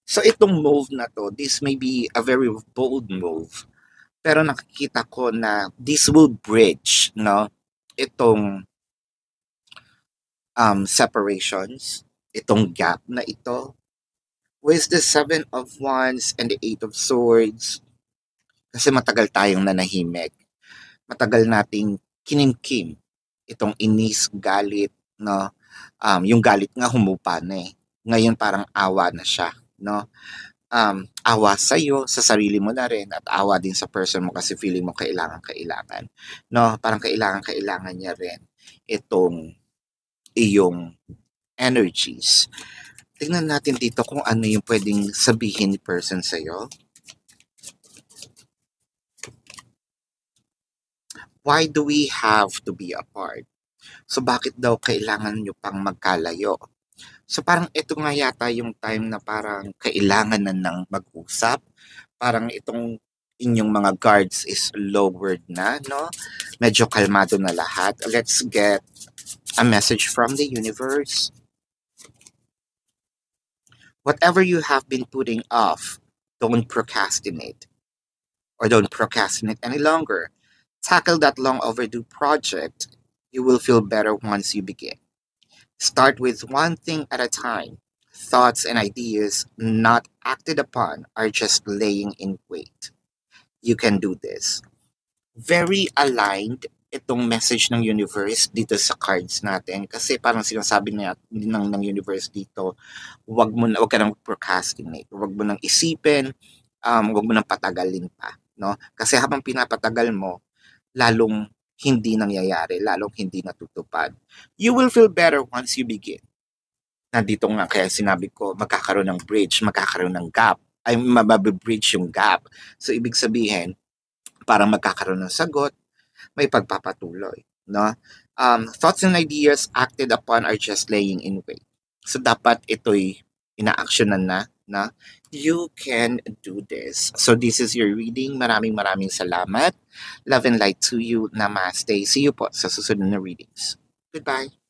So itong move na to, this may be a very bold move, pero nakikita ko na this will bridge, no, itong separations, itong gap na ito with the Seven of Wands and the Eight of Swords. Kasi matagal tayong nanahimik, matagal nating kinimkim itong inis, galit, no? Yung galit nga humupa na eh. Ngayon parang awa na siya, no? Awa sa iyo, sa sarili mo na rin, at awa din sa person mo kasi feeling mo kailangan, no? Parang kailangan niya rin itong iyong energies. Tingnan natin dito kung ano yung pwedeng sabihin ni person sa'yo. Why do we have to be apart? So bakit daw kailangan nyo pang magkalayo? So parang ito nga yata yung time na parang kailangan na ng mag-usap. Parang itong inyong mga guards is lowered na, no? Medyo kalmado na lahat. Let's get a message from the universe. Whatever you have been putting off, don't procrastinate. Or don't procrastinate any longer. Tackle that long overdue project. You will feel better once you begin. Start with one thing at a time. Thoughts and ideas not acted upon are just laying in wait. You can do this. Very aligned itong message ng universe dito sa cards natin kasi parang sinasabi ng universe dito, wag ka nang procrastinate, wag mo nang isipin, wag mo nang patagalin pa, no? Kasi habang pinapatagal mo, lalong hindi nangyayari, lalong hindi natutupad. You will feel better once you begin. Nandito nga kaya sinabi ko, magkakaroon ng bridge, magkakaroon ng gap, ay mababridge yung gap. So ibig sabihin, parang magkakaroon ng sagot, may pagpapatuloy, no? Thoughts and ideas acted upon are just laying in wait. So dapat ito'y ina-actionan na you can do this. So this is your reading. Maraming salamat. Love and light to you. Namaste. See you po sa susunod na readings. Goodbye.